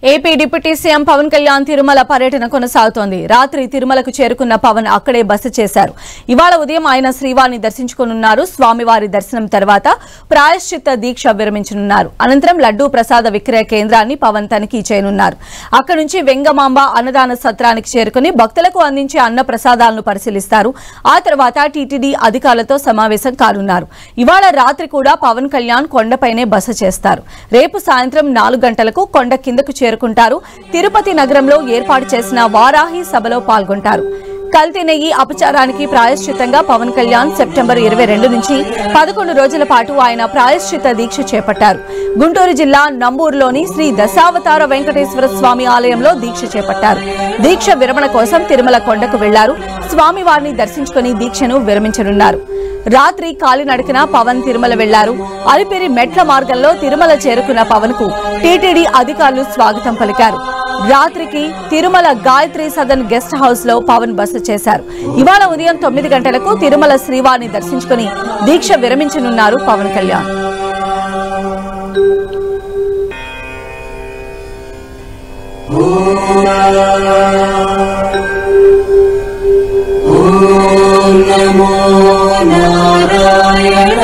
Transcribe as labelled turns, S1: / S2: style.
S1: AP deputy CM Pawan Kalyan Tirumala పర్యటన కొనసాగుతోంది. రాత్రి తిరుమలకు చేరుకున్న పవన్ అక్కడే బస చేశారు. ఇవాళ ఉదయం ఆయన శ్రీవారిని దర్శించుకోనున్నారు. స్వామివారి దర్శనం తర్వాత ప్రాయశ్చిత్త దీక్ష విరమించనున్నారు. అనంతరం లడ్డూ ప్రసాద విక్రయ కేంద్రాన్ని పవన్ తనిఖీ చేయనున్నారు. అక్కడి నుంచి వెంగమాంబ అన్నదాన సత్రానికి చేరుకుని భక్తులకు అందించే అన్న ప్రసాదాలను పరిశీలిస్తారు. ఆ తర్వాత టీటీడీ అధికారులతో సమావేశం కానున్నారు. ఇవాళ రాత్రి కూడా పవన్ కళ్యాణ్ కొండపైనే బస చేస్తారు. రేపు సాయంత్రం 4 గంటలకు కొండ కిందకు చేరుకుంటారు. తిరుపతి నగరంలో ఏర్పాటు చేసిన వారాహి సభలో పాల్గొంటారు. కల్తీ నెయ్యి అపచారానికి ప్రాయశ్చిత్తంగా పవన్ కళ్యాణ్ సెప్టెంబర్ 22 నుంచి 11 రోజుల పాటు ఆయన ప్రాయశ్చిత్త దీక్ష చేపట్టారు. గుంటూరు జిల్లా నంబూరులోని శ్రీ దశావతార వెంకటేశ్వర స్వామి ఆలయంలో దీక్ష చేపట్టారు. దీక్ష విరమణ కోసం తిరుమల కొండకు వెళ్లారు. స్వామివారిని దర్శించుకుని దీక్షను విరమించనున్నారు. రాత్రి కాలినడకన పవన్ తిరుమల వెళ్లారు. అలిపిరి మెట్ల మార్గంలో తిరుమల చేరుకున్న పవన్ కు టీటీడీ అధికారులు స్వాగతం పలికారు. రాత్రికి తిరుమల గాయత్రి సదన్ గెస్ట్ హౌస్ లో పవన్ బస చేశారు. ఇవాళ ఉదయం 9 గంటలకు తిరుమల శ్రీవారిని దర్శించుకుని దీక్ష విరమించనున్నారు పవన్ కళ్యాణ్.
S2: నమో నారాయణ